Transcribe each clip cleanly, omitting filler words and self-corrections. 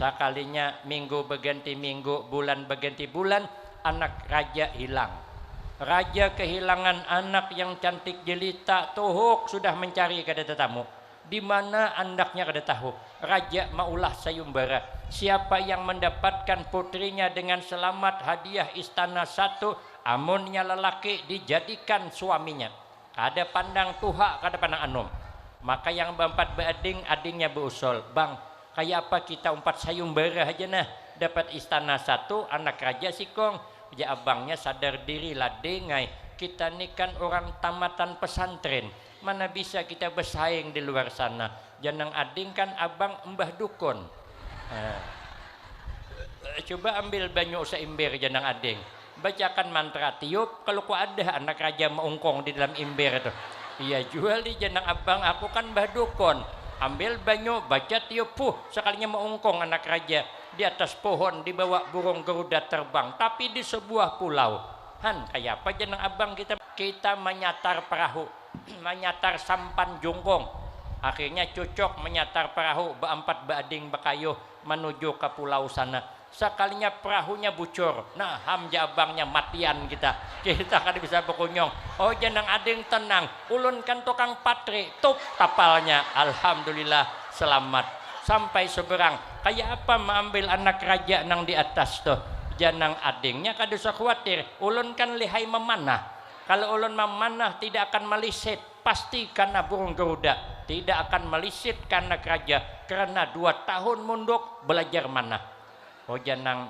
Sekalinya minggu berganti minggu, bulan berganti bulan, anak raja hilang. Raja kehilangan anak yang cantik jelita, tuhuk sudah mencari kada tetamu. Di mana anaknya kada tahu. Raja maulah sayumbara. Siapa yang mendapatkan putrinya dengan selamat, hadiah istana satu, amunnya lelaki dijadikan suaminya. Kada pandang tuha, kada pandang anom. Maka yang berempat berading, adingnya berusul, bang, kayak apa kita umpat sayumbara aja nah, dapat istana satu, anak raja sikong. Ya abangnya sadar diri lah dengai, kita ni kan orang tamatan pesantren, mana bisa kita bersaing di luar sana. Janang ading kan abang mbah dukun. Coba ambil banyu seimber janang ading, bacakan mantra tiup, kalau ku ada anak raja meungkong di dalam imber itu. Iya jual di janang abang, aku kan mbah dukun. Ambil banyu, baca tiup, sekalinya meungkong anak raja. Di atas pohon dibawa burung garuda terbang, tapi di sebuah pulau. Han, kayak apa janang abang kita menyatar perahu, menyatar sampan jongkong. Akhirnya cocok menyatar perahu berempat beading bekayuh menuju ke pulau sana. Sekalinya perahunya bucur, nah hamja abangnya matian kita kan bisa berkunyong. Oh janang ading tenang, ulun kan tukang patri, tup tapalnya, alhamdulillah selamat. Sampai seberang, kayak apa mengambil anak raja nang di atas tuh. Janang adingnya kada usah khawatir, ulun kan lihai memanah. Kalau ulun memanah tidak akan melisit, pasti karena burung garuda. Tidak akan melisit karena raja, karena 2 tahun munduk belajar manah. Oh janang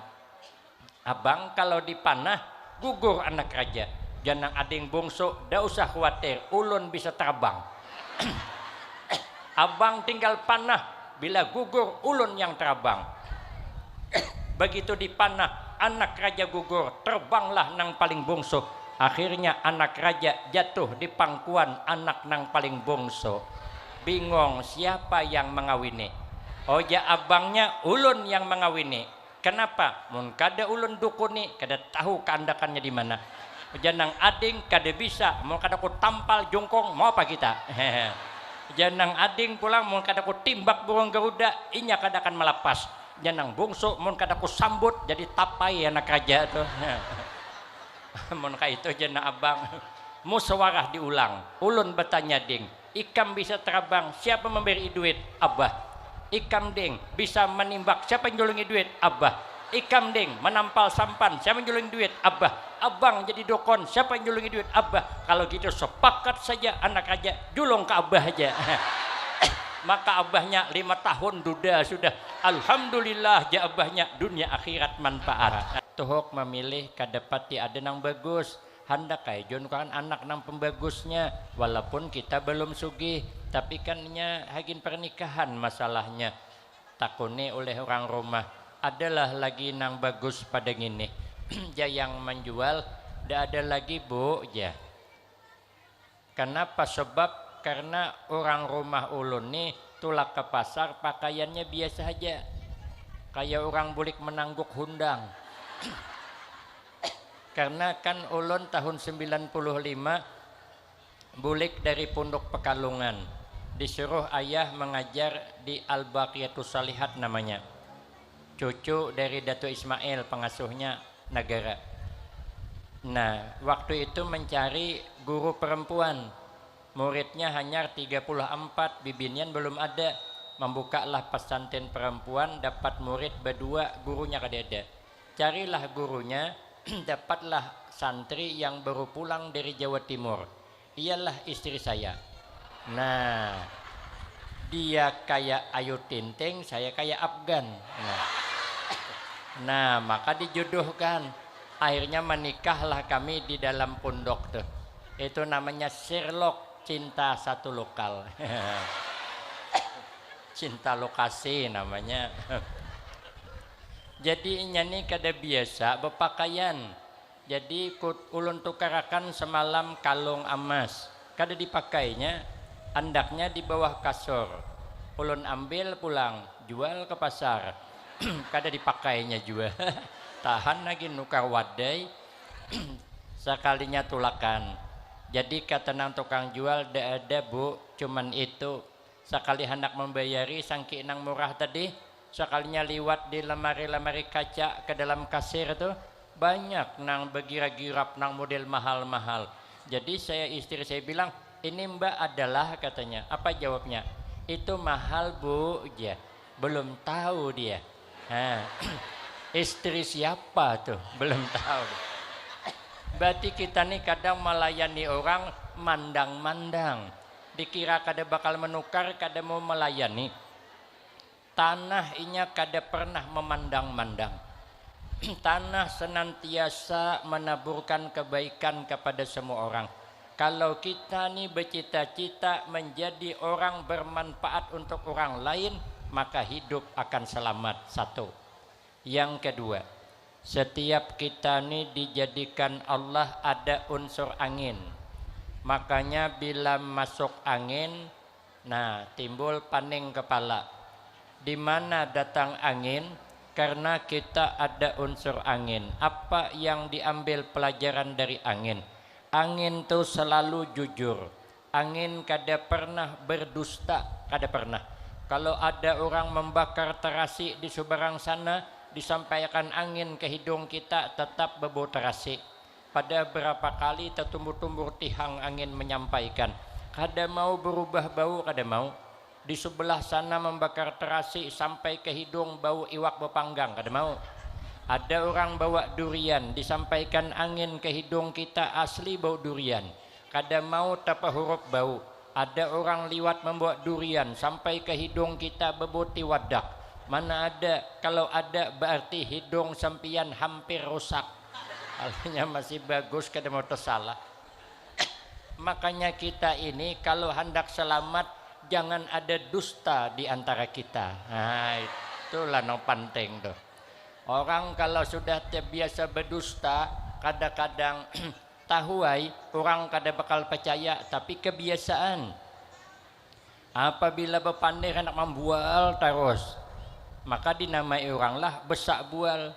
abang kalau dipanah gugur anak raja. Janang ading bungsu, dak usah khawatir, ulun bisa terbang. Abang tinggal panah, bila gugur ulun yang terbang. Begitu dipanah anak raja gugur, terbanglah nang paling bungsu. Akhirnya anak raja jatuh di pangkuan anak nang paling bungsu. Bingung siapa yang mengawini. Oh ya abangnya ulun yang mengawini. Kenapa? Mun kada ulun dukuni, kada tahu keandakannya di mana. Janang ading kada bisa, mun kada ku tampal jongkong, mau apa kita? Janang ading pulang mun kada ku timbak burung garuda, inya kada akan melepas. Janang bungsu mun kada ku sambut jadi tapai anak raja tuh. Mun ka itu janang abang musyawarah diulang. Ulun bertanya ding, ikam bisa terbang, siapa memberi duit? Abah. Ikam ding bisa menimbak, siapa yang nyolongi duit? Abah. Ikam ding menampal sampan, siapa yang nyolongi duit? Abah. Abang jadi dokon, siapa yang julungi duit? Abah. Kalau gitu sepakat saja anak raja julung ke abah aja. Maka abahnya 5 tahun duda sudah. Alhamdulillah ja abahnya dunia akhirat manfaat. Tuhuk memilih kadapati ada nang bagus. Hendak kayak jon kan anak nang pembagusnya. Walaupun kita belum sugih, tapi kan nya hagin pernikahan masalahnya. Takuni oleh orang rumah. Adalah lagi nang bagus pada gini. Ja yang menjual tidak ada lagi bu ya. Kenapa? Sebab karena orang rumah ulun nih tulak ke pasar pakaiannya biasa aja, kayak orang bulik menangguk hundang. Karena kan ulun tahun 95 bulik dari Pondok Pekalongan, disuruh ayah mengajar di Al-Baqiyatus Salihat namanya, cucu dari Datuk Ismail pengasuhnya negara. Nah waktu itu mencari guru perempuan, muridnya hanya 34, bibinian belum ada. Membukalah pesantren perempuan, dapat murid berdua, gurunya kada ada. Carilah gurunya, dapatlah santri yang baru pulang dari Jawa Timur. Ialah istri saya. Nah dia kayak Ayu Ting-Ting, saya kayak Afgan. Nah maka dijodohkan. Akhirnya menikahlah kami di dalam pondok tuh. Itu namanya Sherlock, cinta satu lokal. Cinta lokasi namanya. Jadi ini kada biasa berpakaian. Jadi ulun tukarakan semalam kalung emas, kada dipakainya, andaknya di bawah kasur. Ulun ambil pulang, jual ke pasar. Kada dipakainya juga. Tahan lagi nukar wadai. Sekalinya tulakan. Jadi kata nang tukang jual dak ada bu, cuman itu. Sekali hendak membayari sangki nang murah tadi, sekalinya liwat di lemari-lemari kaca ke dalam kasir tuh banyak nang begira-girap nang model mahal-mahal. Jadi istri saya bilang, ini mbak adalah, katanya. Apa jawabnya? Itu mahal bu, ya. Belum tahu dia. Nah, istri siapa tuh? Belum tahu. Berarti kita nih kadang melayani orang mandang-mandang. Dikira kada bakal menukar, kada mau melayani. Tanah inya kada pernah memandang-mandang. Tanah senantiasa menaburkan kebaikan kepada semua orang. Kalau kita nih bercita-cita menjadi orang bermanfaat untuk orang lain, maka hidup akan selamat. Satu. Yang kedua, setiap kita nih dijadikan Allah ada unsur angin. Makanya bila masuk angin, nah timbul paning kepala. Di mana datang angin? Karena kita ada unsur angin. Apa yang diambil pelajaran dari angin? Angin itu selalu jujur. Angin kada pernah berdusta, kada pernah. Kalau ada orang membakar terasi di seberang sana, disampaikan angin ke hidung kita, tetap berbau terasi. Pada berapa kali tertumbur-tumbur tihang angin menyampaikan, kada mau berubah bau, kada mau. Di sebelah sana membakar terasi sampai ke hidung bau iwak bepanggang, kada mau. Ada orang bawa durian, disampaikan angin ke hidung kita asli bau durian, kada mau tapa huruf bau. Ada orang liwat membawa durian sampai ke hidung kita bebuti wadak. Mana ada? Kalau ada berarti hidung sampian hampir rusak. Artinya masih bagus, kada mau tersalah. Makanya kita ini kalau hendak selamat, jangan ada dusta di antara kita. Nah, itulah yang penting tuh. Orang kalau sudah terbiasa berdusta, kadang-kadang tahuai orang kada bakal percaya, tapi kebiasaan. Apabila berpandai hendak membual terus, maka dinamai orang lah besak bual,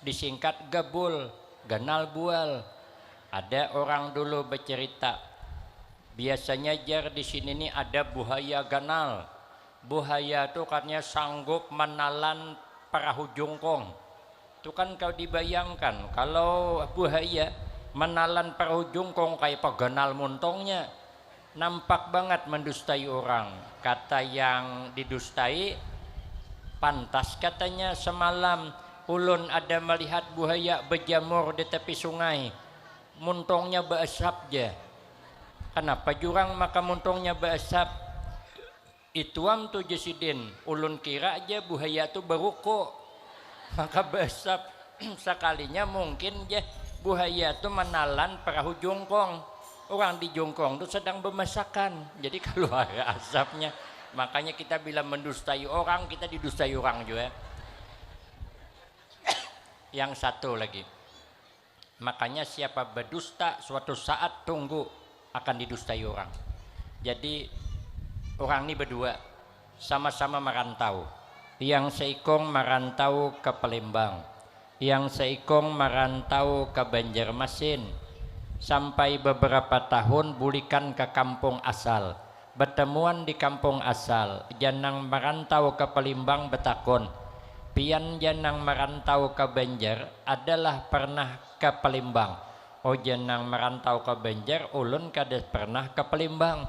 disingkat gabul, ganal bual. Ada orang dulu bercerita, biasanya jar di sini nih ada buaya ganal. Buaya itu katanya sanggup menalan perahu jongkong. Itu kan kau dibayangkan kalau buaya menalan perahu jongkong kayak peganal montongnya, nampak banget mendustai orang. Kata yang didustai, pantas katanya semalam ulun ada melihat buaya berjamur di tepi sungai, montongnya beasap je. Kenapa jurang maka montongnya beasap? Ituam tu Jesidin, ulun kira aja buaya tu beruko, maka beasap. Sekalinya mungkin je buaya tu menalan perahu jongkong. Orang di jongkong tu sedang bermasakan, jadi keluar asapnya. Makanya kita bila mendustai orang, kita didustai orang juga. Yang satu lagi, makanya siapa berdusta suatu saat tunggu akan didustai orang. Jadi orang ini berdua sama-sama merantau. Yang seikong merantau ke Palembang, yang seikong merantau ke Banjarmasin. Sampai beberapa tahun bulikan ke kampung asal. Bertemuan di kampung asal, janang merantau ke Palembang betakon, pian janang merantau ke Banjar adalah pernah ke Palembang. Oh janang merantau ke Banjar, ulun kada pernah ke Palembang.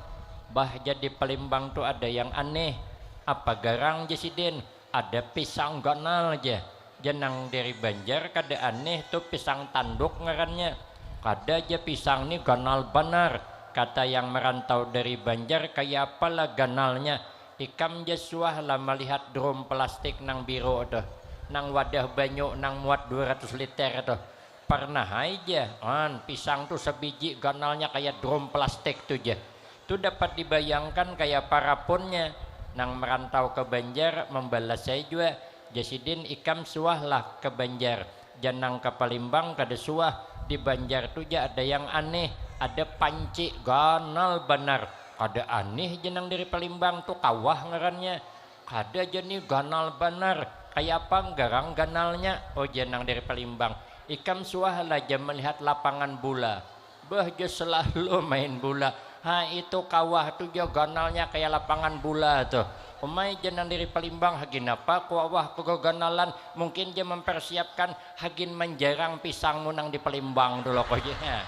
Bah jadi Palembang tu ada yang aneh. Apa garang Jesidin? Ada pisang ganal aja. Janang dari Banjar kada aneh tu pisang tanduk ngarannya. Kada aja pisang ni ganal benar. Kata yang merantau dari Banjar, kayak apalah ganalnya. Ikam jasuah lah melihat drum plastik nang biru tuh, nang wadah banyu nang muat 200 liter tuh. Pernah aja pisang tuh sebiji ganalnya kayak drum plastik tuh aja. Itu dapat dibayangkan kayak parapunnya. Nang merantau ke Banjar membalas saya juga, Jasidin ikam suah lah ke Banjar, janang ke Palembang kada suah. Di Banjar tuh aja ada yang aneh, ada panci ganal benar. Kada aneh jenang dari Palembang tuh kawah ngarannya. Kada jenih ganal benar. Kayak apa garang ganalnya? Oh jenang dari Palembang. Ikam suah lah jam melihat lapangan bola. Bah je selalu main bola. Ha itu kawah tuh jo ganalnya kayak lapangan bola tuh. umay jangan diri Palimbang hagin apa kuawah keganalan mungkin dia mempersiapkan hagin menjarang pisang munang di Palimbang dulu koknya.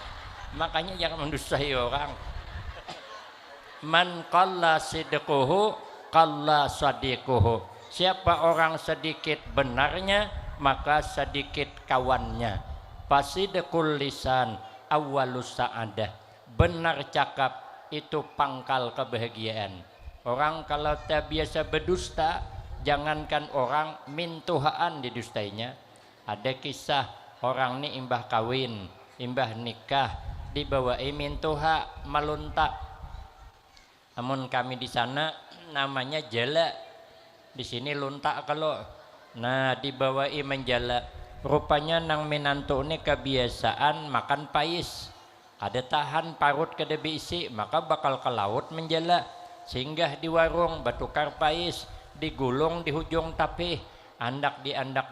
Makanya jangan mendustai orang. Man qalla sidquhu qalla sadiquhu. Siapa orang sedikit benarnya maka sedikit kawannya. Fasidqul lisan awwalus sa'adah. Benar cakap itu pangkal kebahagiaan. Orang kalau tak biasa berdusta, jangankan orang mintuhaan didustainya. Ada kisah orang ni imbah kawin, imbah nikah, dibawai mintuha maluntak. Namun kami di sana namanya jala, di sini luntak kalau. Nah dibawai menjala. Rupanya nang minantu ini kebiasaan makan pais. Ada tahan parut kada isi, maka bakal ke laut menjala. Singgah di warung batukar pais, digulung di hujung tapi andak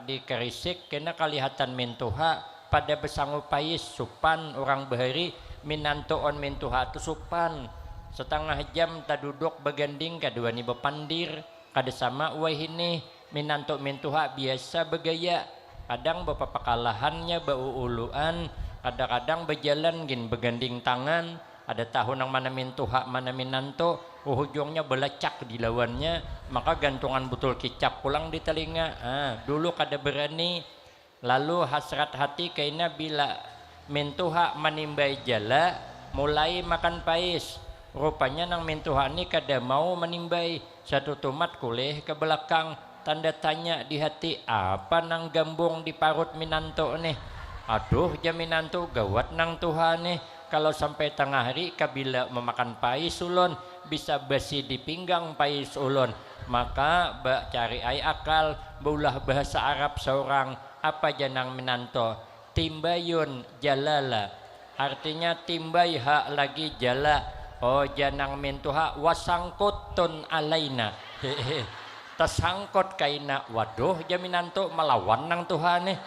di kerisik kena kelihatan mintuha pada besangu pais supan orang bahari minantoon mintuha tu supan setengah jam tak duduk beganding kadua ni bepandir kada sama wah ini minanto mintuha biasa begaya kadang bapak pakalahannya bau uluan kadang-kadang berjalan gin beganding tangan ada tahun yang mana mintuha mana minanto ujungnya belecak di lawannya maka gantungan botol kicap pulang di telinga dulu kada berani lalu hasrat hati kaina bila mintuha menimbai jala mulai makan pais rupanya nang mintuha ni kada mau menimbai satu tumat kulih ke belakang tanda tanya di hati apa nang gambung di parut minanto nih aduh jaminanto gawat nang Tuhan nih kalau sampai tengah hari kabila memakan pais ulun bisa besi di pinggang pais ulun maka cari ai akal baulah bahasa Arab seorang apa janang minanto timbayun jalala artinya timbai hak lagi jala oh janang mintuha wasangkutun alaina tersangkut kaina waduh jaminanto melawan nang Tuhan nih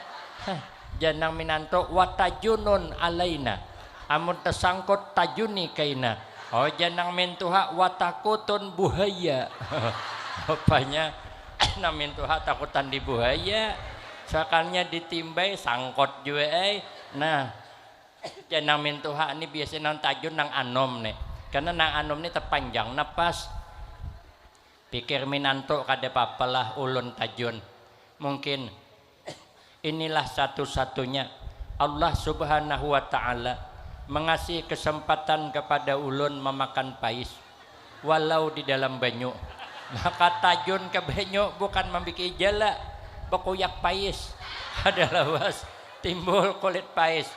janang minanto watajunun alaina amun tersangkut tajuni kaina oh janang mintuha watakutun buhaya apanya nang mintuha takutan di buhaya sakalnya ditimbai sangkot juga nah janang mintuha ini biasanya nang tajun nang anom nih karena nang anom ini terpanjang napas pikir minanto kada papalah ulun tajun mungkin inilah satu-satunya Allah subhanahu wa ta'ala mengasih kesempatan kepada ulun memakan pais walau di dalam banyu maka tajun ke banyu bukan membuat jala bekuyak pais adalah was timbul kulit pais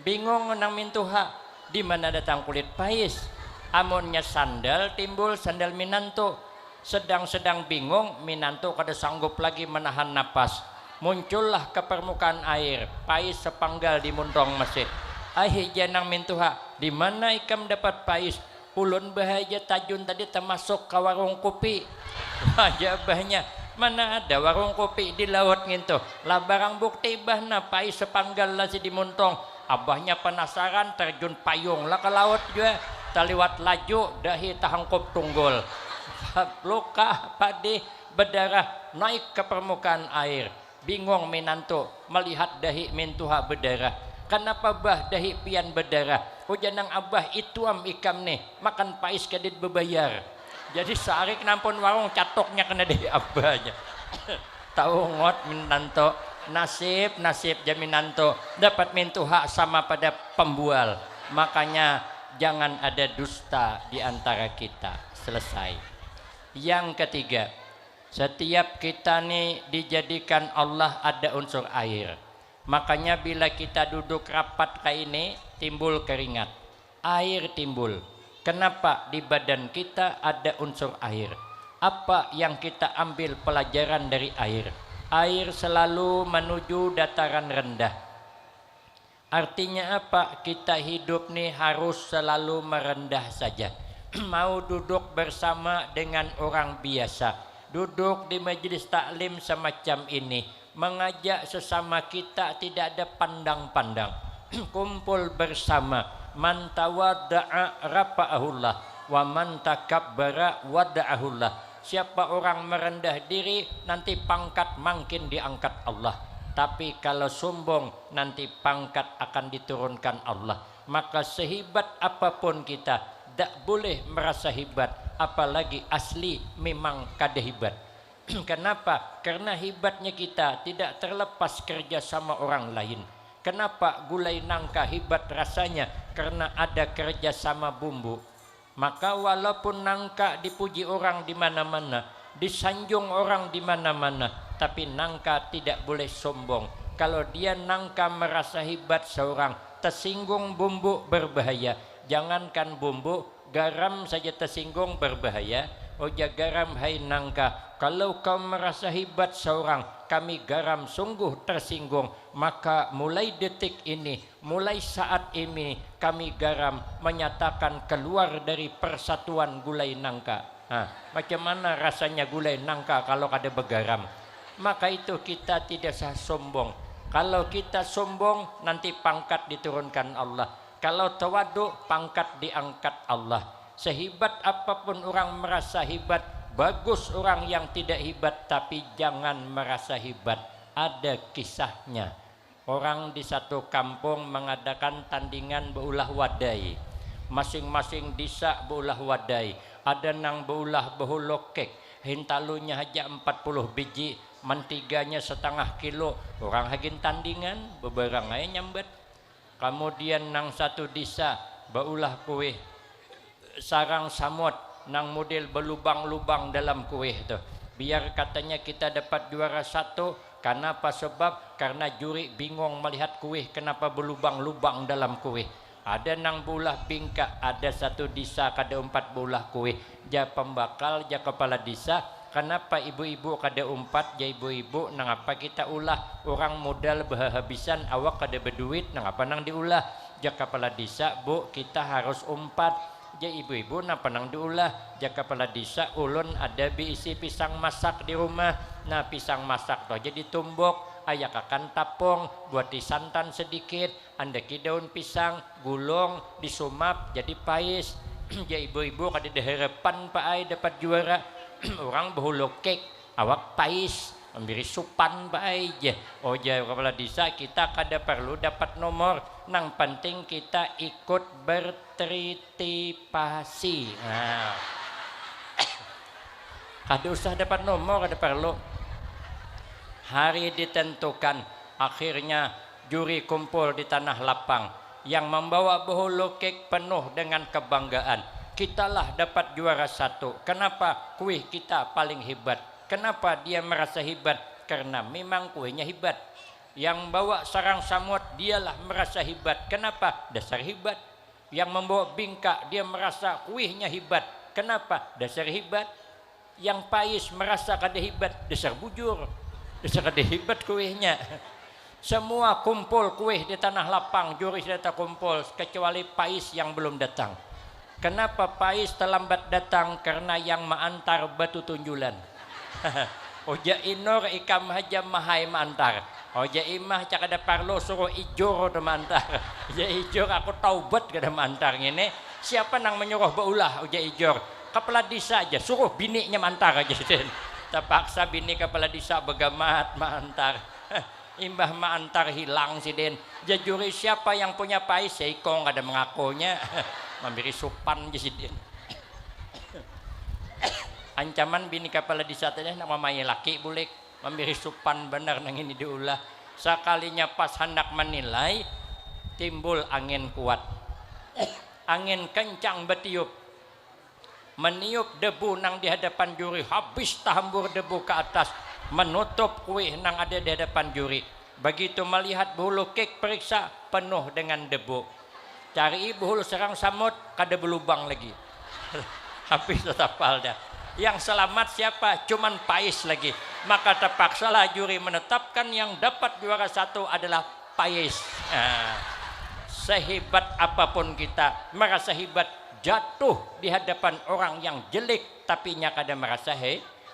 bingung nang mintuha di mana datang kulit pais amunnya sandal timbul sandal minanto sedang bingung minanto kada sanggup lagi menahan napas muncullah ke permukaan air pais sepanggal di muntong masjid janang mintuha di mana ikam dapat pais ulun bahaya tajun tadi termasuk ke warung kopi wajabahnya mana ada warung kopi di laut ngintu lah barang bukti bahna pais sepanggal lah si di muntong abahnya penasaran terjun payung lah ke laut juga taliwat laju dahi tahangkup tunggul luka padi berdarah naik ke permukaan air bingung minanto melihat dahi mintuha berdarah kenapa bah dahi pian berdarah hujanang abah ituam ikam nih makan pais kadit bebayar jadi sehari nampun warung catoknya kena dahi abahnya tahu ngot minanto nasib jaminanto dapat mintuha sama pada pembual makanya jangan ada dusta di antara kita selesai yang ketiga setiap kita nih dijadikan Allah ada unsur air makanya bila kita duduk rapat kayak ini timbul keringat air timbul kenapa di badan kita ada unsur air apa yang kita ambil pelajaran dari air selalu menuju dataran rendah artinya apa kita hidup nih harus selalu merendah saja mau duduk bersama dengan orang biasa duduk di majelis taklim semacam ini mengajak sesama kita tidak ada pandang-pandang kumpul bersama man tawadda'a rafa'ahullah wa man takabbara wada'ahullah. Siapa orang merendah diri nanti pangkat makin diangkat Allah, tapi kalau sombong nanti pangkat akan diturunkan Allah. Maka sehebat apapun kita tak boleh merasa hebat, apalagi asli memang kada hebat. Kenapa? Karena hebatnya kita tidak terlepas kerja sama orang lain. Kenapa gulai nangka hebat rasanya? Karena ada kerja sama bumbu. Maka walaupun nangka dipuji orang di mana-mana, disanjung orang di mana-mana, tapi nangka tidak boleh sombong. Kalau dia nangka merasa hebat seorang, tersinggung bumbu berbahaya. Jangankan bumbu, garam saja tersinggung berbahaya. Oja garam hai nangka, kalau kau merasa hebat seorang, kami garam sungguh tersinggung. Maka mulai detik ini, mulai saat ini, kami garam menyatakan keluar dari persatuan gulai nangka. Macam mana rasanya gulai nangka kalau ada begaram? Maka itu kita tidak usah sombong. Kalau kita sombong nanti pangkat diturunkan Allah. Kalau tawaduk pangkat diangkat Allah. Sehebat apapun orang merasa hebat, bagus orang yang tidak hebat, tapi jangan merasa hebat. Ada kisahnya. Orang di satu kampung mengadakan tandingan beulah wadai. Masing-masing desa beulah wadai. Ada nang beulah behulokek. Hintalunya aja 40 biji, mentiganya setengah kilo. Orang hagin tandingan, beberang aja nyambet. Kemudian nang satu desa beulah kue sarang samut, nang model berlubang-lubang dalam kue itu. Biar katanya kita dapat juara satu. Kenapa? Sebab karena juri bingung melihat kue kenapa berlubang-lubang dalam kue. Ada nang bulah bingka, ada satu desa kada 4 bulah kue. Ja pembakal, ja kepala desa. Kenapa ibu-ibu kada 4, ja ibu-ibu nang apa kita ulah? Orang modal berhabisan, awak kada berduit, nang apa nang diulah? Ja kepala desa, bu kita harus 4. Ja ibu-ibu napa nang diulah? Ja kepala desa, ulun ada diisi pisang masak di rumah. Nah pisang masak toh jadi tumbuk, ayak akan tapong, buat disantan sedikit, andaki daun pisang, gulung, disumap jadi pais. Ja ibu-ibu kada ada harapan pak ai dapat juara. Orang behuluk kek, awak pais, memberi supan pak ai je. Oh ja kepala desa kita kada perlu dapat nomor, nang penting kita ikut bertritipasi. Nah. Kada usah dapat nomor, kada perlu. Hari ditentukan, akhirnya juri kumpul di tanah lapang. Yang membawa behulukek penuh dengan kebanggaan. Kitalah dapat juara 1. Kenapa? Kuih kita paling hebat. Kenapa dia merasa hebat? Karena memang kuihnya hebat. Yang bawa sarang samut dialah merasa hebat. Kenapa? Dasar hebat. Yang membawa bingka dia merasa kuihnya hebat. Kenapa? Dasar hebat. Yang pais merasa kada hebat. Dasar bujur. Dasar kada hebat kuihnya. Semua kumpul kuih di tanah lapang, juri sudah kumpul kecuali pais yang belum datang. Kenapa pais terlambat datang? Karena yang mengantar batu tunjulan. Oja inor ikam haja mahai mengantar. Oja imah cak ada parlo suruh ijor de mengantar. Oja ijor aku taubat kada mengantar ngene. Siapa nang menyuruh baulah oja ijor? Kepala desa aja suruh biniknya mengantar aja den. Terpaksa bini kepala desa begamat mengantar. Imbah mengantar hilang si den. Jajuri siapa yang punya pais seikong kada mengakunya. Memberi supan aja si den. Ancaman bini kepala desa teh nak mamai laki bulik memberi supan benar nang ini diulah. Sekalinya pas hendak menilai timbul angin kuat. Angin kencang bertiup. Meniup debu nang di hadapan juri, habis tahambur debu ke atas, menutup kuih nang ada di hadapan juri. Begitu melihat bulu kek periksa penuh dengan debu. Cari bulu serang samut kada berlubang lagi. Habis tetap dah. Yang selamat siapa? Cuman pais lagi. Maka terpaksalah juri menetapkan yang dapat juara 1 adalah pais. Sehebat apapun kita merasa hebat, jatuh di hadapan orang yang jelek tapi nya kada merasa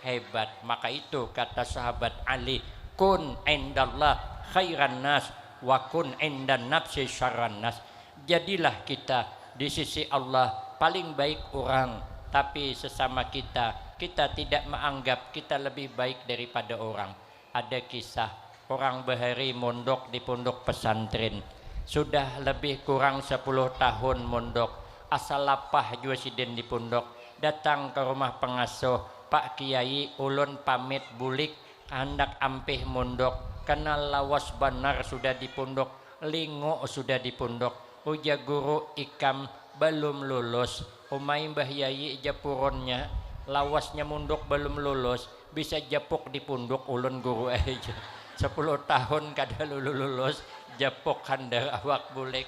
hebat. Maka itu kata sahabat Ali, kun indallah khairan nas wa kun indan nafsi syarran nas. Jadilah kita di sisi Allah paling baik orang, tapi sesama kita tidak menganggap kita lebih baik daripada orang. Ada kisah orang bahari mondok di pondok pesantren, sudah lebih kurang 10 tahun mondok, asal lapah jua siden di pondok, datang ke rumah pengasuh, Pak Kiai ulun pamit bulik hendak ampih mondok, kenal lawas banar sudah di pondok, lingo sudah di pondok, uja guru ikam belum lulus, umay Mbah Yai japuronnya lawasnya mondok belum lulus, bisa japuk di pondok ulun guru aja 10 tahun kada lulus japuk handar awak bulik.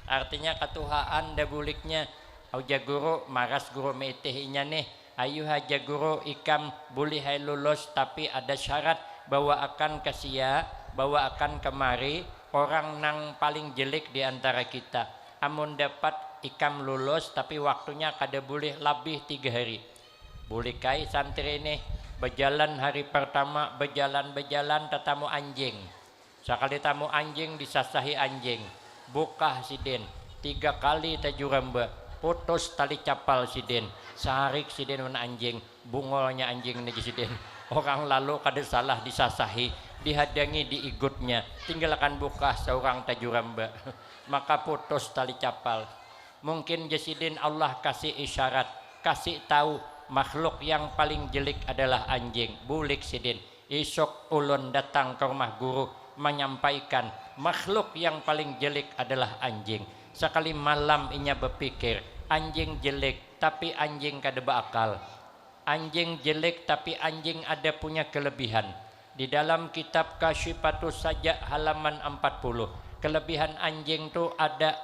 Artinya ketuhaan dah buliknya, uja guru maras guru meitihinya nih, ayu haja guru ikam boleh hai lulus tapi ada syarat, bawa akan ke sia, bawa akan kemari orang nang paling jelek di antara kita, amun dapat ikam lulus tapi waktunya kada boleh lebih 3 hari. Boleh kai santri ini berjalan hari pertama, berjalan tetamu anjing, sekali tamu anjing disasahi anjing, buka siden 3 kali tajuramba, putus tali capal siden, sarik siden mana anjing, bungolnya anjing nih siden, orang lalu kada salah disasahi, dihadangi diigutnya, tinggalkan buka seorang tajuramba maka putus tali capal. Mungkin jasidin Allah kasih isyarat, kasih tahu makhluk yang paling jelek adalah anjing. Bulik sidin, esok ulun datang ke rumah guru menyampaikan makhluk yang paling jelek adalah anjing. Sekali malam inya berpikir, anjing jelek tapi anjing kada berakal, anjing jelek tapi anjing ada punya kelebihan. Di dalam kitab Kasyifatus Saja halaman 40, kelebihan anjing tu ada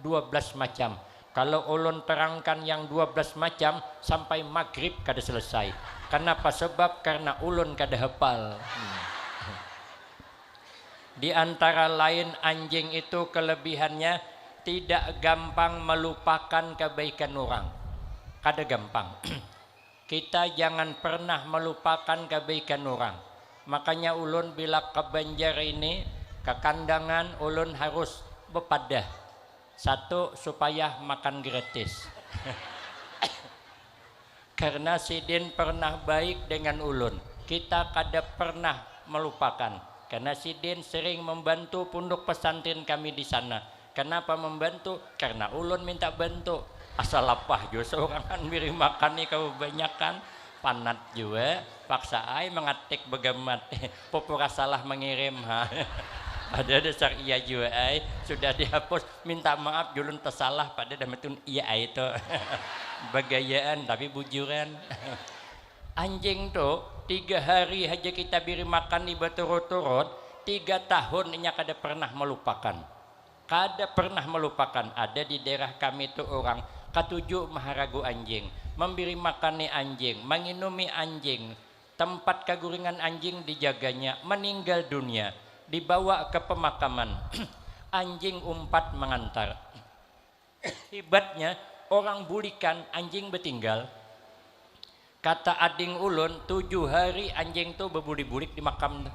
12 macam. Kalau ulun terangkan yang 12 macam sampai maghrib kada selesai. Kenapa? Sebab karena ulun kada hafal. Di antara lain anjing itu kelebihannya tidak gampang melupakan kebaikan orang. Kada gampang. Kita jangan pernah melupakan kebaikan orang. Makanya ulun bila ke Banjar ini, ke kandangan ulun harus bepadah. Satu, supaya makan gratis. Karena sidin pernah baik dengan ulun, kita kada pernah melupakan. Karena sidin sering membantu pondok pesantren kami di sana. Kenapa membantu? Karena ulun minta bantu. Asal lapah juga seorang kan beri makan nih kebanyakan, panat juga, paksa ai mengatik begamat. Popura salah mengirim ha. Pada dasar iya juga ay sudah dihapus, minta maaf julun tersalah pada dametun iya ay itu bagayaan tapi bujuran. Anjing tuh 3 hari aja kita beri makan di berturut-turut, 3 tahun inya kada pernah melupakan, kada pernah melupakan. Ada di daerah kami itu orang ketujuh maharagu anjing, memberi makan nih anjing, menginumi anjing, tempat keguringan anjing dijaganya, meninggal dunia dibawa ke pemakaman. Anjing umpat mengantar. Hebatnya orang bulikan anjing bertinggal. Kata ading ulun 7 hari anjing tuh berbuli-bulik di makam.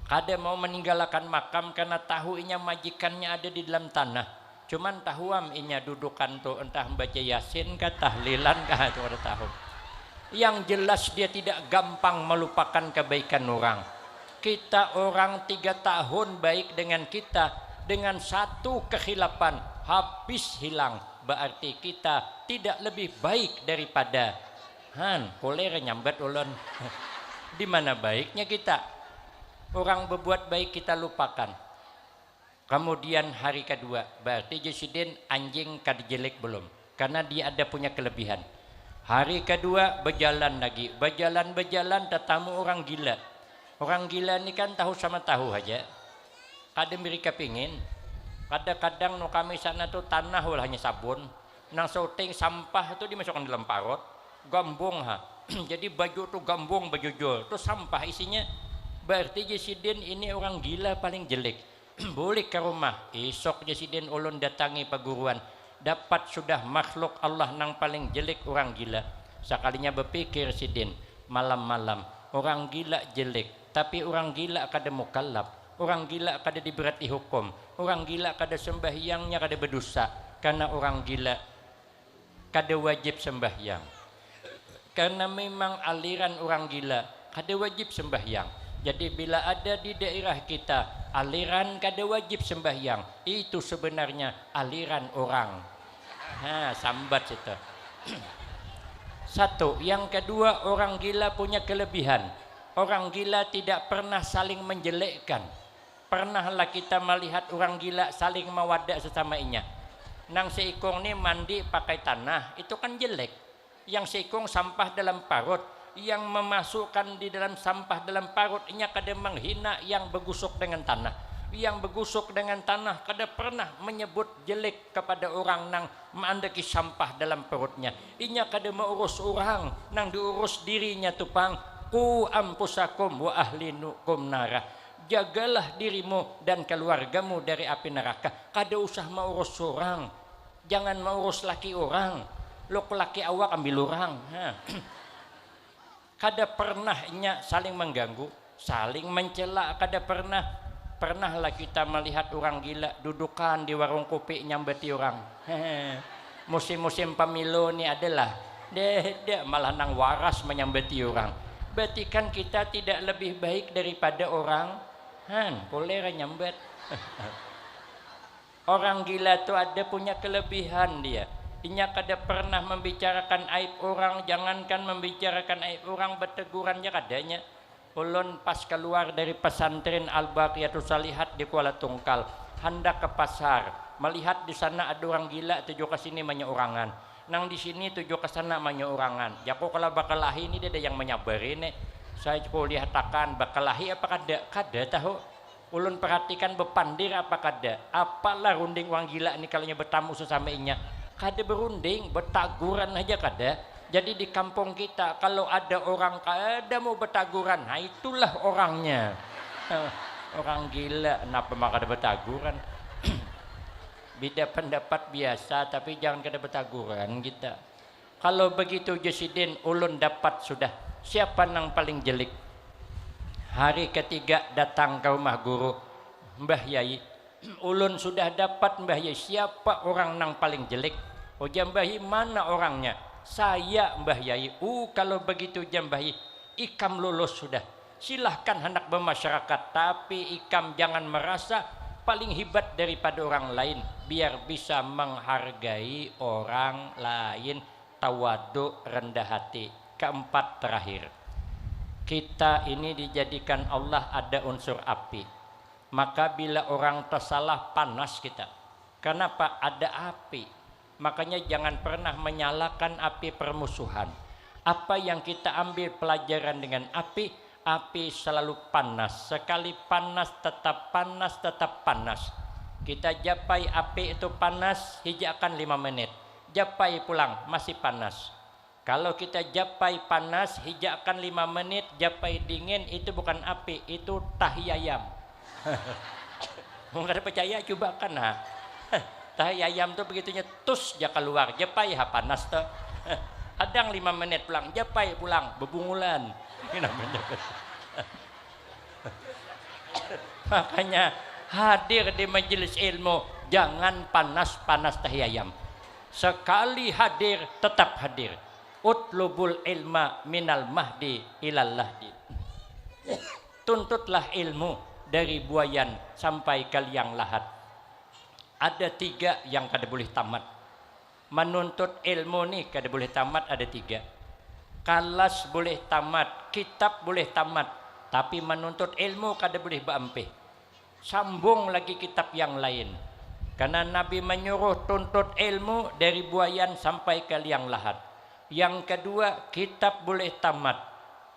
Kada mau meninggalkan makam karena tahu inya majikannya ada di dalam tanah. Cuman tahuam inya dudukan tuh entah baca yasin kah tahlilan kah itu ada tahu. Yang jelas dia tidak gampang melupakan kebaikan orang. Kita orang 3 tahun baik dengan kita, dengan 1 kekhilafan habis hilang, berarti kita tidak lebih baik daripada boleh nyambat ulun. Di mana baiknya kita? Orang berbuat baik kita lupakan. Kemudian hari kedua, berarti jasidin anjing kada jelek belum, karena dia ada punya kelebihan. Hari kedua berjalan lagi, berjalan tetamu orang gila. Orang gila ini kan tahu sama tahu aja. Kadang mereka pingin. Kadang-kadang no kami sana tuh tanah hanya sabun. Nang syuting sampah tuh dimasukkan dalam parot. Gambung ha. Jadi baju tuh gambung baju jol. Tuh sampah isinya. Berarti jasidin ini orang gila paling jelek. Boleh ke rumah. Esok jasidin ulun datangi paguruan. Dapat sudah makhluk Allah nang paling jelek orang gila. Sekalinya berpikir sidin. Malam-malam. Orang gila jelek. Tapi orang gila kada mukallaf, orang gila kada diberati hukum, orang gila kada sembahyangnya kada berdosa, karena orang gila kada wajib sembahyang. Karena memang aliran orang gila kada wajib sembahyang. Jadi bila ada di daerah kita aliran kada wajib sembahyang, itu sebenarnya aliran orang. Sambat itu. Satu, yang kedua, orang gila punya kelebihan. Orang gila tidak pernah saling menjelekkan. Pernahlah kita melihat orang gila saling mawaddah sesamanya. Nang seikong ni mandi pakai tanah, itu kan jelek. Yang seikong sampah dalam parut, yang memasukkan di dalam sampah dalam parut, inya kada menghina yang begusuk dengan tanah. Yang begusuk dengan tanah kada pernah menyebut jelek kepada orang nang mandeki sampah dalam perutnya. Inya kada mengurus orang nang diurus dirinya tupang. Ku ampusakum wa ahlinukum nara. Jagalah dirimu dan keluargamu dari api neraka. Kada usah mengurus orang. Jangan mengurus laki orang. Lok laki awak ambil orang. Kada pernah inya saling mengganggu, saling mencela, kada pernah. Pernahlah kita melihat orang gila dudukan di warung kopi nyambeti orang. Musim-musim pemilu ni adalah dia malah nang waras menyambeti orang. Berarti kan kita tidak lebih baik daripada orang. Boleh nyambet. Orang gila tu ada punya kelebihan dia. Inya kada pernah membicarakan aib orang, jangankan membicarakan aib orang, bertegurannya kadanya. Ulun pas keluar dari pesantren Al-Baqiyatus Salihat di Kuala Tungkal, hendak ke pasar, melihat di sana ada orang gila tuju ke sini menyorangan. Nang di sini tuju ke sana menyorangan. Jako kalau bakalahi ini dia ada yang menyabari nih. Saya lihat akan bakalahi apa kada tahu. Ulun perhatikan bepandir apa kada. Apalah runding orang gila ini kalau bertamu sesamanya. Kada berunding, bertaguran aja kada. Jadi di kampung kita kalau ada orang kada mau bertaguran, itulah orangnya. Orang gila, kenapa maka ada bertaguran? Beda pendapat biasa, tapi jangan kada bertaguran kita. Kalau begitu Jasidin, ulun dapat sudah. Siapa nang paling jelek? Hari ketiga datang ke rumah guru Mbah Yai. Ulun sudah dapat Mbah Yai. Siapa orang nang paling jelek? Oh Mbah Yai, mana orangnya? Saya Mbah Yai. Kalau begitu Mbah Yai, ikam lulus sudah. Silahkan hendak bermasyarakat, tapi ikam jangan merasa paling hebat daripada orang lain. Biar bisa menghargai orang lain. Tawadu, rendah hati. Keempat terakhir, kita ini dijadikan Allah ada unsur api. Maka bila orang tersalah panas kita. Kenapa? Ada api. Makanya jangan pernah menyalakan api permusuhan. Apa yang kita ambil pelajaran dengan api, api selalu panas. Sekali panas tetap panas, tetap panas. Kita japai api itu panas, hijakan 5 menit. Japai pulang, masih panas. Kalau kita japai panas, hijakan 5 menit, japai dingin, itu bukan api, itu tahi ayam. Mungkin percaya coba kan tahi ayam tuh begitunya tus dia keluar, japai panas tuh. Kadang 5 menit pulang, japai pulang, bebungulan. Ini namanya. Makanya hadir di majelis ilmu jangan panas-panas tahi ayam. Sekali hadir tetap hadir. Utlubul ilma minal mahdi ilal lahdi. Tuntutlah ilmu dari buayan sampai ke liang lahat. Ada 3 yang kada boleh tamat. Menuntut ilmu nih kada boleh tamat, ada 3. Kalas boleh tamat, kitab boleh tamat, tapi menuntut ilmu kada boleh baampeh. Sambung lagi kitab yang lain. Karena Nabi menyuruh tuntut ilmu dari buayan sampai ke liang lahat. Yang kedua, kitab boleh tamat,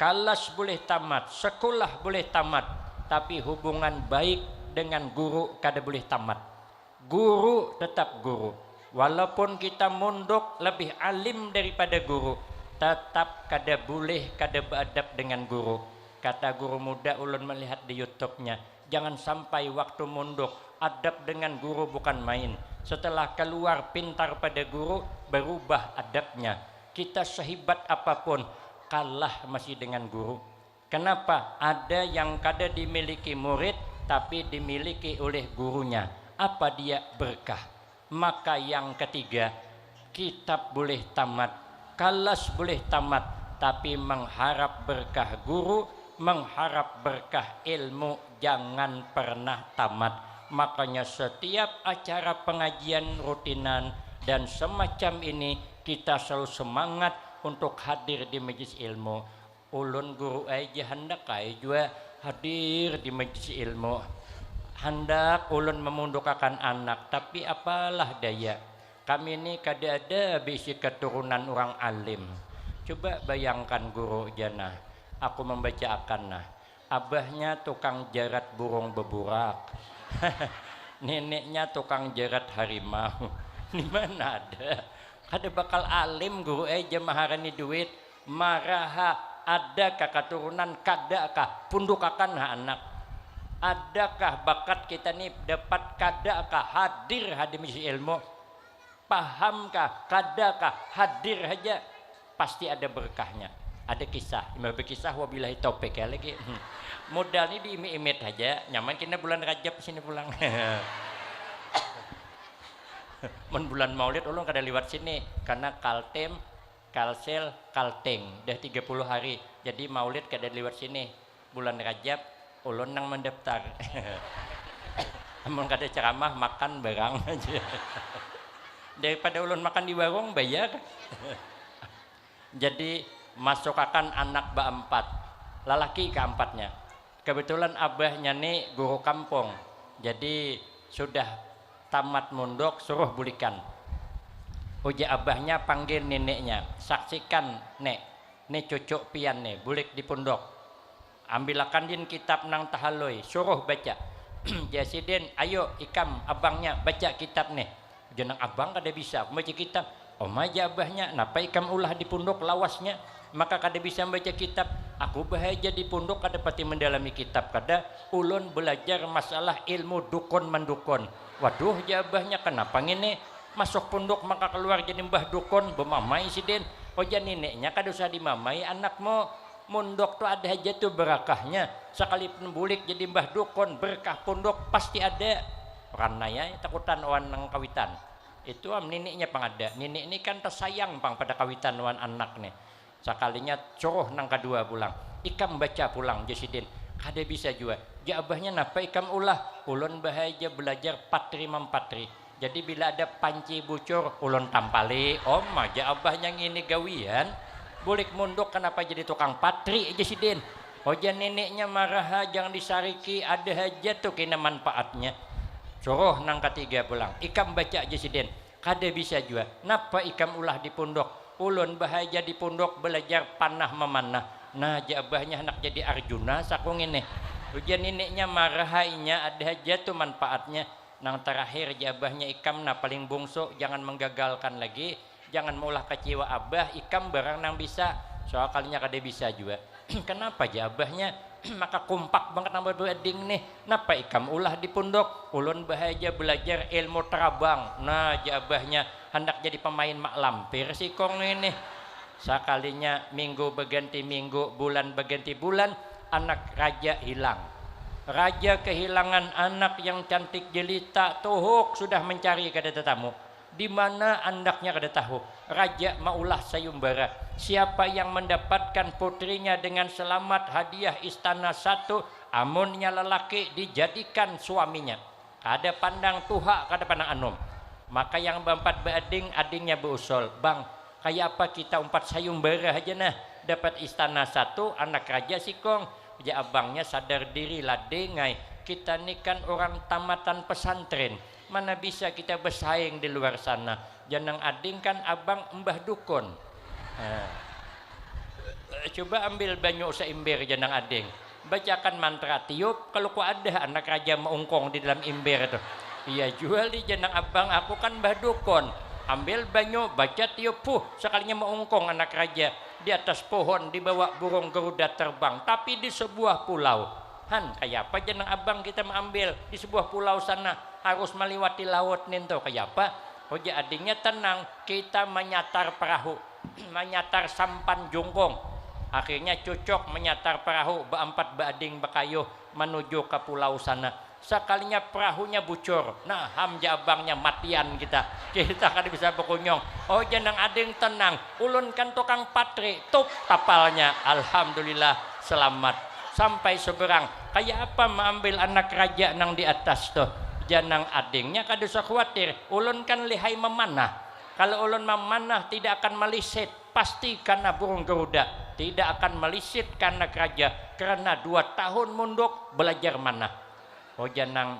kalas boleh tamat, sekolah boleh tamat, tapi hubungan baik dengan guru kada boleh tamat. Guru tetap guru. Walaupun kita munduk lebih alim daripada guru, tetap kada boleh kada beradab dengan guru. Kata guru muda ulun melihat di YouTube-nya, jangan sampai waktu munduk adab dengan guru bukan main. Setelah keluar pintar pada guru, berubah adabnya. Kita sehebat apapun kalah masih dengan guru. Kenapa? Ada yang kada dimiliki murid tapi dimiliki oleh gurunya. Apa dia? Berkah. Maka yang ketiga, kitab boleh tamat, kelas boleh tamat, tapi mengharap berkah guru, mengharap berkah ilmu jangan pernah tamat. Makanya setiap acara pengajian rutinan dan semacam ini kita selalu semangat untuk hadir di majelis ilmu. Ulun guru aja hendak juga hadir di majelis ilmu, hendak ulun memundukkan anak, tapi apalah daya kami ini kada ada bisi keturunan orang alim. Coba bayangkan guru jana, aku membacakan nah, abahnya tukang jarat burung beburak, neneknya tukang jarat harimau. Di mana ada? Kada bakal alim guru aja maharani duit, maraha adakah keturunan, kadakah pundukakan anak? Adakah bakat kita nih dapat kadakah hadir majelis ilmu? Pahamkah kadakah hadir aja? Pasti ada berkahnya. Ada kisah, berkisah wabillahi taufik ya lagi. Modal ini diimit-imit aja, nyaman kita bulan Rajab sini pulang. Men bulan Maulid ulun kada liwat sini karena kaltem, kalsel, kalteng dah 30 hari. Jadi Maulid kada liwat sini. Bulan Rajab ulun nang mendaftar. Amun kada ceramah makan barang aja. Daripada ulun makan di warung bayar. Jadi masukkan anak keempat, lelaki keempatnya. Kebetulan abahnya nih guru kampung, jadi sudah tamat mundok suruh bulikan. Uji abahnya panggil neneknya, saksikan nek, nih cucuk pian nih bulik di pondok. Ambilakan din kitab nang tahaloy, suruh baca. Jasidin, ayo ikam abangnya baca kitab nih. Jenang abang kada bisa baca kitab. Aja abahnya, napa ikam ulah di pondok lawasnya, maka kada bisa baca kitab. Aku bahagia di pondok kada pati mendalami kitab, kada ulun belajar masalah ilmu dukun mendukun. Waduh jabahnya kenapa ngene masuk pondok maka keluar jadi mbah dukun bemamai sidin. Oja neneknya kada usah dimamai, anakmu mondok tuh ada aja tuh berakahnya. Sekalipun bulik jadi mbah dukun, berkah pondok pasti ada. Karena ya takutan wan nang kawitan. Itu neneknya pangada. Nenek ini kan tersayang pang pada kawitan wan anak nih. Sekalinya coroh nang kedua pulang. Ikam baca pulang jasidin. Kada bisa juga. Jabahnya napa ikam ulah. Ulun bahagia belajar patri mempatri. Jadi bila ada panci bucur ulun tampali. Jabahnya ngini gawian. Bulik munduk kenapa jadi tukang patri jasidin. Oja neneknya marah jangan disariki. Ada aja tuh kena manfaatnya. Suruh nang ketiga pulang. Ikam baca jasidin. Kada bisa juga. Napa ikam ulah di pondok? Ulun bahagia di pondok belajar panah memanah. Nah jabahnya anak jadi Arjuna sakung ini. Ujian neneknya marahainya ada aja tuh manfaatnya. Nang terakhir jabahnya ikam nah paling bungsu jangan menggagalkan lagi. Jangan maulah kecewa abah. Ikam barang nang bisa. Soal kalinya kada bisa juga. Kenapa jabahnya? Maka kompak banget nambah dua ding nih. Napa ikam ulah di pondok? Ulun bahagia belajar ilmu terabang. Nah jabahnya hendak jadi pemain mak lampir si kong ini. Sekalinya minggu berganti minggu, bulan berganti bulan, anak raja hilang. Raja kehilangan anak yang cantik jelita, tuhuk sudah mencari kada tetamu. Di mana anaknya kada tahu. Raja maulah sayumbara. Siapa yang mendapatkan putrinya dengan selamat hadiah istana satu, amunnya lelaki dijadikan suaminya. Kada pandang tuha, kada pandang anum. Maka yang berempat beading, adingnya berusul. Bang, kayak apa kita umpat sayumbara aja nah. Dapat istana satu, anak raja sikong. Ya abangnya sadar diri lah dengai. Kita ni kan orang tamatan pesantren. Mana bisa kita bersaing di luar sana. Janang ading kan abang mbah dukun. Coba ambil banyu seimber janang ading. Bacakan mantra tiup. Kalau ku ada anak raja meungkong di dalam imber itu. Iya jual di janang abang aku kan mbah dukun. Ambil banyu baca tiup sekalinya meungkong anak raja. Di atas pohon dibawa burung garuda terbang. Tapi di sebuah pulau. Han, kayak apa janang abang kita mengambil di sebuah pulau sana harus melewati laut ninto kayak apa? Oja adingnya tenang, kita menyatar perahu, menyatar sampan jongkong. Akhirnya cocok menyatar perahu beempat bading bekayuh menuju ke pulau sana. Sekalinya perahunya bucur, nah hamja abangnya matian kita kan bisa berkunyong. Oh janang ading tenang, ulun kan tukang patri, tup tapalnya, alhamdulillah selamat sampai seberang. Kayak apa mengambil anak raja nang di atas tuh, janang adingnya kada usah khawatir, ulun kan lihai memanah. Kalau ulun memanah tidak akan melisit, pasti karena burung Garuda, tidak akan melisit karena raja, karena 2 tahun munduk belajar manah. Oh janang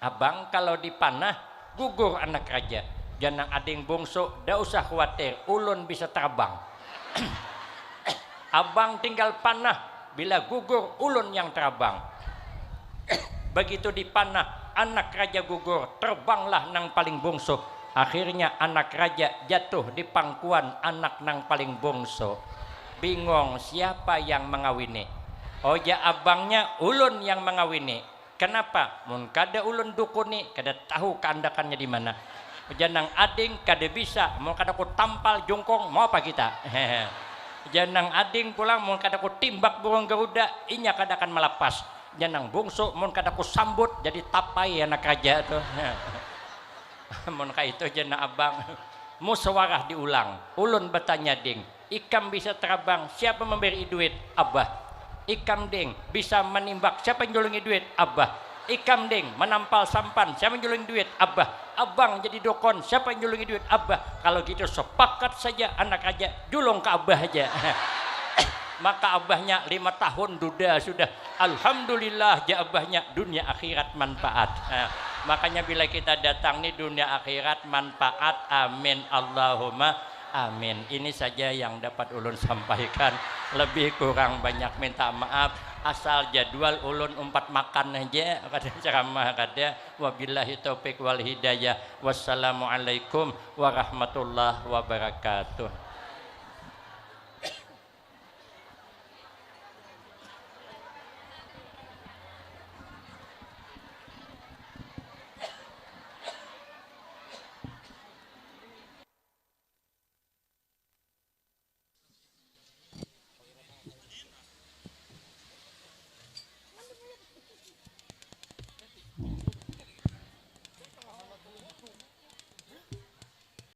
abang kalau dipanah gugur anak raja, janang ading bungsu dah usah khawatir, ulun bisa terbang. Abang tinggal panah, bila gugur ulun yang terbang. Begitu dipanah anak raja gugur, terbanglah nang paling bungsu. Akhirnya anak raja jatuh di pangkuan anak nang paling bungsu. Bingung siapa yang mengawini. Oh ya abangnya ulun yang mengawini. Kenapa? Mun kada ulun dukuni, kada tahu keandakannya di mana. Janang ading kada bisa, mun kada ku tampal jongkong, mau apa kita? Janang ading pulang mun kada ku timbak burung Garuda, inya kada akan melepas. Janang bungsu mun kada ku sambut jadi tapai anak raja tuh. Mun ka itu janang abang musyawarah diulang. Ulun bertanya ding, ikam bisa terbang, siapa memberi duit? Abah. Ikam ding bisa menimbak, siapa yang jolongi duit? Abah. Ikam ding menampal sampan, siapa yang jolongi duit? Abah. Abang jadi dokon, siapa yang jolongi duit? Abah. Kalau gitu sepakat saja anak raja julung ke abah aja. Maka abahnya 5 tahun duda sudah. Alhamdulillah ya abahnya dunia akhirat manfaat. Makanya bila kita datang nih dunia akhirat manfaat, amin Allahumma amin. Ini saja yang dapat ulun sampaikan, lebih kurang banyak minta maaf. Asal jadwal ulun umpat makan aja kada ceramah kada. Wabillahi taufik wal hidayah. Wassalamualaikum warahmatullahi wabarakatuh.